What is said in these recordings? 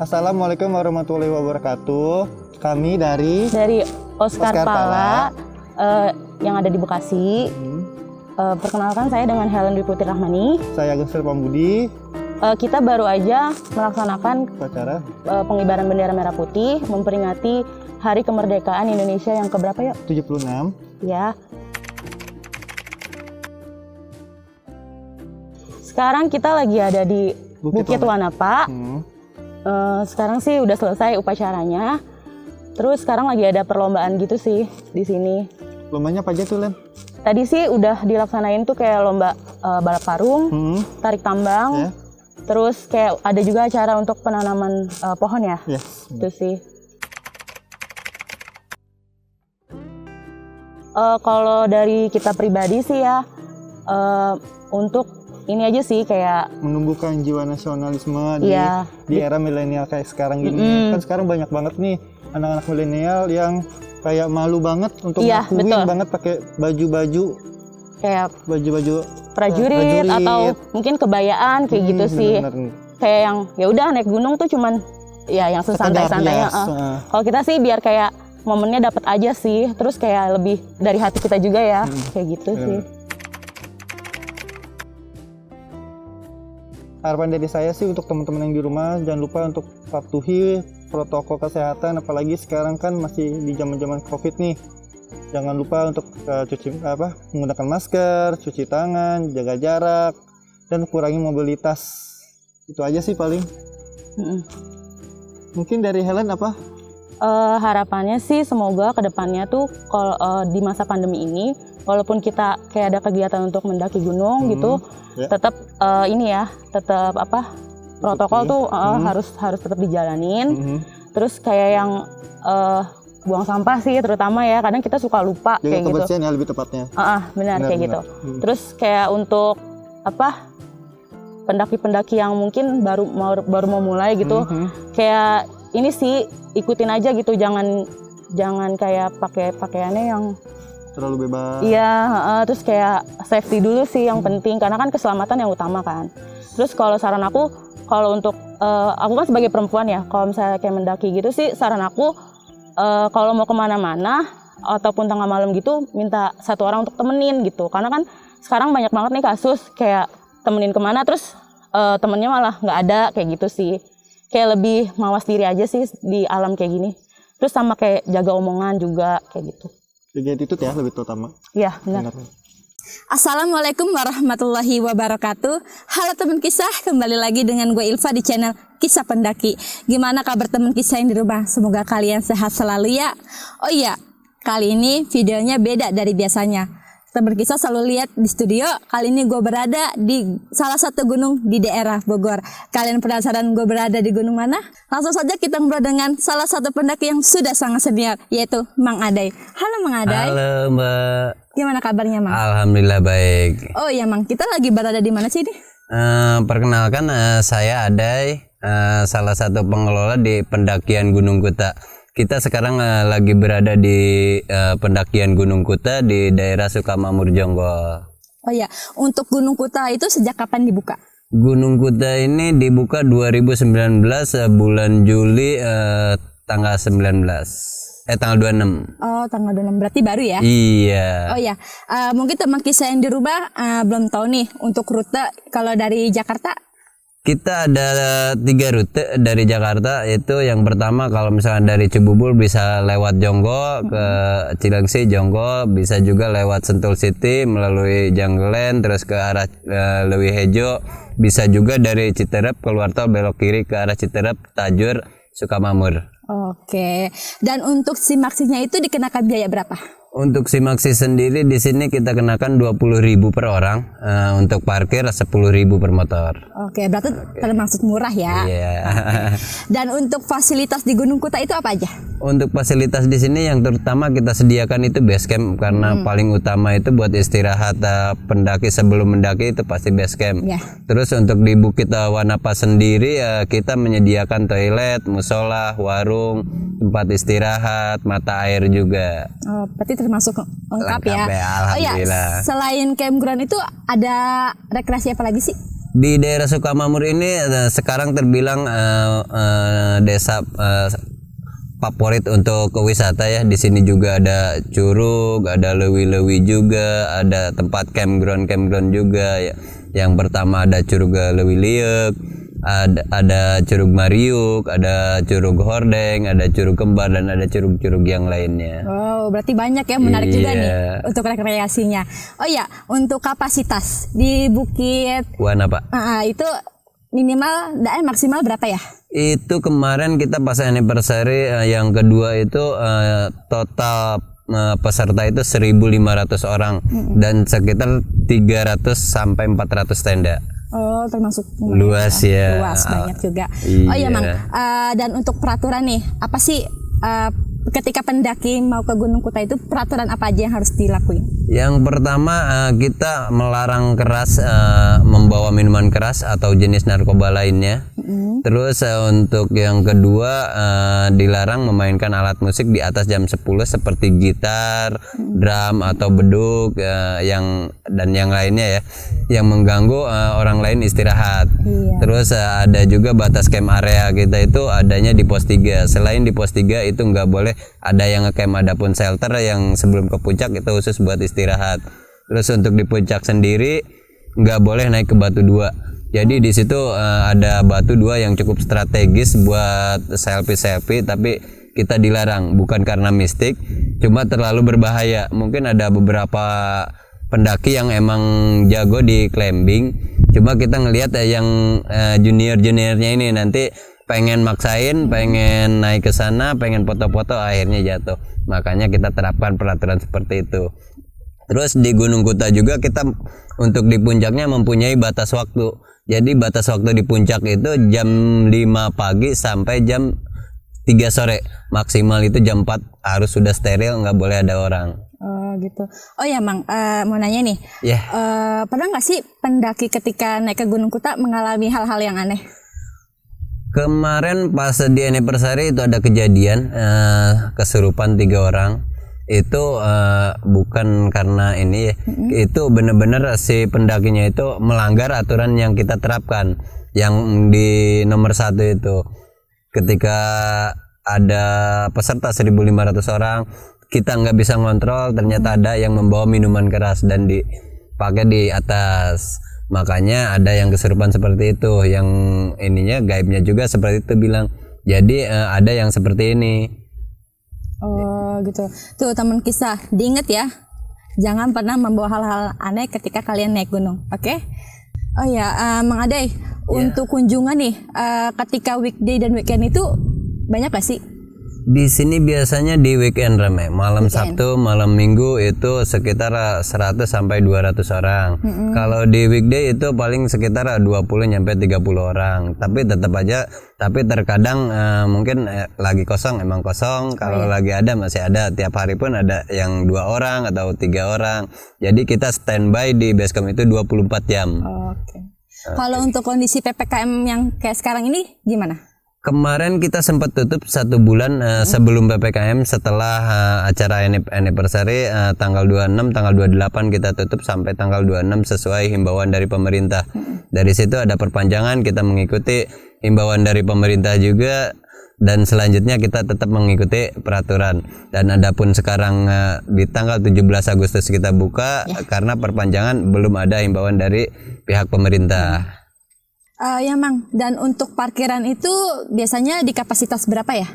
Assalamualaikum warahmatullahi wabarakatuh. Kami dari Oscar Pala yang ada di Bekasi. Perkenalkan, saya dengan Helen Dwi Putri Rahmani. Saya Agus Pambudi. Kita baru aja melaksanakan Upacara pengibaran bendera merah putih memperingati Hari Kemerdekaan Indonesia yang keberapa ya? 76. Ya. Sekarang kita lagi ada di Bukit Wanapa. Sekarang sih udah selesai upacaranya. Terus sekarang lagi ada perlombaan gitu sih di sini. Lombanya apa aja tuh, Len? Tadi sih udah dilaksanain tuh kayak lomba balap karung, tarik tambang. Terus kayak ada juga acara untuk penanaman pohon ya. Itu sih. Kalau dari kita pribadi sih ya, untuk ini aja sih kayak menumbuhkan jiwa nasionalisme di era milenial kayak sekarang gini. Kan sekarang banyak banget nih anak-anak milenial yang kayak malu banget untuk ngakuin banget pakai baju-baju kayak baju-baju prajurit atau mungkin kebayaan kayak gitu sih. Kayak yang ya udah naik gunung tuh cuman ya yang sesantai-santainya. Kalau kita sih biar kayak momennya dapat aja sih, terus kayak lebih dari hati kita juga ya, kayak gitu sih. Harapan dari saya sih untuk teman-teman yang di rumah, jangan lupa untuk patuhi protokol kesehatan, apalagi sekarang kan masih di zaman-zaman COVID nih. Jangan lupa untuk menggunakan masker, cuci tangan, jaga jarak, dan kurangi mobilitas. Itu aja sih paling. Mungkin dari Helen apa? Harapannya sih semoga kedepannya tuh kalau di masa pandemi ini, walaupun kita kayak ada kegiatan untuk mendaki gunung gitu, tetap tetap protokol tuh harus tetap dijalanin. Terus kayak yang buang sampah sih terutama ya, kadang kita suka lupa kayak gitu. Kebersihan ya lebih tepatnya. Benar kayak gitu. Terus kayak untuk pendaki-pendaki yang mungkin baru mau mulai gitu, kayak ini sih ikutin aja gitu, jangan kayak pakai pakaiannya yang terlalu bebas. Iya, terus kayak safety dulu sih yang penting, karena kan keselamatan yang utama kan. Terus kalau saran aku, kalau untuk aku kan sebagai perempuan ya, kalau misalnya kayak mendaki gitu sih, saran aku kalau mau kemana-mana ataupun tengah malam gitu, minta satu orang untuk temenin gitu. Karena kan sekarang banyak banget nih kasus kayak temenin kemana terus temennya malah nggak ada kayak gitu sih. Kayak lebih mawas diri aja sih di alam kayak gini. Terus sama kayak jaga omongan juga kayak gitu. Jaga attitude ya lebih terutama. Iya benar. Assalamualaikum warahmatullahi wabarakatuh. Halo teman kisah, kembali lagi dengan gue Ilva di channel Kisah Pendaki. Gimana kabar teman kisah yang di rumah? Semoga kalian sehat selalu ya. Oh iya, kali ini videonya beda dari biasanya. Teman kisah selalu lihat di studio. Kali ini gue berada di salah satu gunung di daerah Bogor. Kalian penasaran gue berada di gunung mana? Langsung saja kita ngobrol dengan salah satu pendaki yang sudah sangat senior, yaitu Mang Adai. Halo Mang Adai. Halo Mbak. Gimana kabarnya Mang? Alhamdulillah baik. Oh iya Mang, kita lagi berada di mana sih nih? Perkenalkan, saya Adai, salah satu pengelola di pendakian Gunung Kuta. Kita sekarang lagi berada di pendakian Gunung Kuta di daerah Sukamamur Jonggol. Oh iya, untuk Gunung Kuta itu sejak kapan dibuka? Gunung Kuta ini dibuka 2019 bulan Juli tanggal 19. Tanggal 26. Oh, tanggal 26. Berarti baru ya? Iya. Oh ya, mungkin teman kisah yang di rumah belum tahu nih untuk rute kalau dari Jakarta. Kita ada 3 rute dari Jakarta, yaitu yang pertama kalau misalnya dari Cibubur bisa lewat Jonggol ke Cilengsi Jonggol, bisa juga lewat Sentul City melalui Janggelen terus ke arah Leuwi Hejo, bisa juga dari Citerep keluar tol belok kiri ke arah Citerep Tajur Sukamamur. Oke, dan untuk simaksinya itu dikenakan biaya berapa? Untuk simaksi sendiri di sini kita kenakan 20.000 per orang, untuk parkir 10.000 per motor. Oke, berarti termasuk murah ya. Iya. Dan untuk fasilitas di Gunung Kuta itu apa aja? Untuk fasilitas di sini yang terutama kita sediakan itu base camp, karena paling utama itu buat istirahat pendaki sebelum mendaki itu pasti base camp. Terus untuk di Bukit Wanapa sendiri kita menyediakan toilet, musola, warung, tempat istirahat, mata air juga. Oh, berarti termasuk lengkap ya. Alhamdulillah. Oh ya, selain campground itu ada rekreasi apa lagi sih? Di daerah Sukamakmur ini sekarang terbilang desa favorit untuk wisata ya. Di sini juga ada curug, ada lewi-lewi juga, ada tempat campground juga ya. Yang pertama ada curug Lewi Liek, ada curug Mariuk, ada curug Hordeng, ada curug Kembar, dan ada curug-curug yang lainnya. Wow, berarti banyak ya, menarik juga nih Iya. untuk rekreasinya. Oh ya, untuk kapasitas di Bukit Wana Pak. itu minimal dan maksimal berapa ya? Itu kemarin kita pas anniversary yang kedua itu total peserta itu 1.500 orang dan sekitar 300 sampai 400 tenda. Oh, termasuk Luas ya. Luas banyak juga. Iya. Oh ya, Mang. Dan untuk peraturan nih, apa sih ketika pendaki mau ke Gunung Kuta itu peraturan apa aja yang harus dilakuin? Yang pertama kita melarang keras membawa minuman keras atau jenis narkoba lainnya. Terus untuk yang kedua dilarang memainkan alat musik di atas jam 10 seperti gitar, drum atau beduk yang lainnya ya, yang mengganggu orang lain istirahat. Iya. Terus ada juga batas camp area kita itu adanya di pos 3. Selain di pos 3 itu nggak boleh ada yang ngecamp, ada pun shelter yang sebelum ke puncak itu khusus buat istirahat. Terus untuk di puncak sendiri nggak boleh naik ke batu 2. Jadi di situ ada batu 2 yang cukup strategis buat selfie, tapi kita dilarang bukan karena mistik, cuma terlalu berbahaya. Mungkin ada beberapa pendaki yang emang jago di climbing, cuma kita ngelihat yang juniornya ini nanti pengen maksain, pengen naik ke sana, pengen foto-foto, akhirnya jatuh. Makanya kita terapkan peraturan seperti itu. Terus di Gunung Kuta juga kita untuk di puncaknya mempunyai batas waktu. Jadi batas waktu di puncak itu jam 5 pagi sampai jam 3 sore. Maksimal itu jam 4 harus sudah steril, nggak boleh ada orang. Oh gitu. Oh ya, Mang, mau nanya nih. Ya. Pernah nggak sih pendaki ketika naik ke Gunung Kuta mengalami hal-hal yang aneh? Kemarin pas di anniversary itu ada kejadian kesurupan 3 orang. Itu bukan karena ini ya, itu benar-benar si pendakinya itu melanggar aturan yang kita terapkan, yang di nomor 1 itu ketika ada peserta 1.500 orang kita nggak bisa ngontrol, ternyata ada yang membawa minuman keras dan dipakai di atas, makanya ada yang kesurupan seperti itu, yang ininya gaibnya juga seperti itu bilang, jadi ada yang seperti ini. Oh gitu. Tuh teman kisah, diinget ya, jangan pernah membawa hal-hal aneh ketika kalian naik gunung, oke? Oh ya, Mang Adai, untuk kunjungan nih, ketika weekday dan weekend itu banyak gak sih? Di sini biasanya di weekend ramai, malam Sabtu, malam Minggu itu sekitar 100 sampai 200 orang. Kalau di weekday itu paling sekitar 20 sampai 30 orang. Tapi tetap aja, tapi terkadang mungkin lagi kosong emang kosong. Kalau lagi ada masih ada. Tiap hari pun ada yang 2 orang atau 3 orang. Jadi kita standby di basecamp itu 24 jam. Oke. Kalau untuk kondisi PPKM yang kayak sekarang ini gimana? Kemarin kita sempat tutup 1 bulan sebelum PPKM, setelah acara anniversary tanggal 26, tanggal 28 kita tutup sampai tanggal 26 sesuai himbauan dari pemerintah. Dari situ ada perpanjangan, kita mengikuti himbauan dari pemerintah juga, dan selanjutnya kita tetap mengikuti peraturan. Dan adapun sekarang di tanggal 17 Agustus kita buka karena perpanjangan belum ada himbauan dari pihak pemerintah. Ya Mang, dan untuk parkiran itu biasanya di kapasitas berapa ya?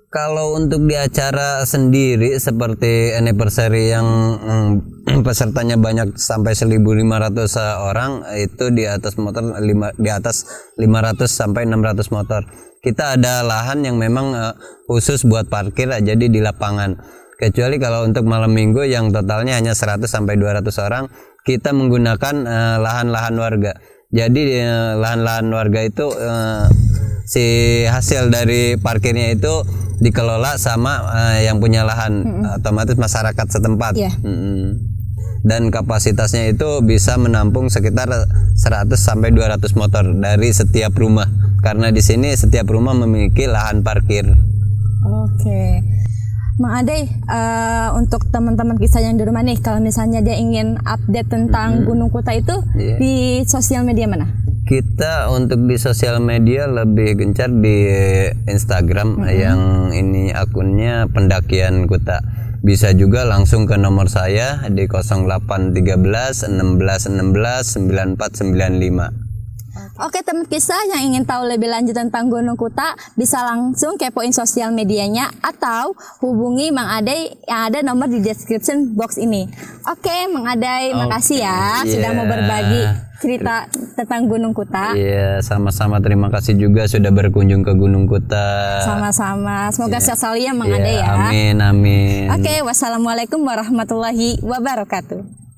Kalau untuk di acara sendiri seperti anniversary yang pesertanya banyak sampai 1.500 orang, itu di atas motor di atas 500 sampai 600 motor. Kita ada lahan yang memang khusus buat parkir, jadi di lapangan. Kecuali kalau untuk malam minggu yang totalnya hanya 100 sampai 200 orang, kita menggunakan lahan-lahan warga. Jadi lahan-lahan warga itu si hasil dari parkirnya itu dikelola sama yang punya lahan, otomatis masyarakat setempat. Dan kapasitasnya itu bisa menampung sekitar 100 sampai 200 motor dari setiap rumah, karena di sini setiap rumah memiliki lahan parkir. Oke. Mang Adai, untuk teman-teman kisah yang di rumah nih, kalau misalnya dia ingin update tentang Gunung Kuta itu di sosial media mana? Kita untuk di sosial media lebih gencar di Instagram yang ini akunnya Pendakian Kuta. Bisa juga langsung ke nomor saya di 0813 16 16 9495. Oke teman kisah yang ingin tahu lebih lanjut tentang Gunung Kuta bisa langsung kepoin sosial medianya atau hubungi Mang Adai yang ada nomor di description box ini. Oke Mang Adai, makasih ya sudah mau berbagi cerita tentang Gunung Kuta. Iya, sama-sama, terima kasih juga sudah berkunjung ke Gunung Kuta. Sama-sama, semoga sehat selalu ya Mang Adai ya. Amin, amin. Oke, wassalamualaikum warahmatullahi wabarakatuh.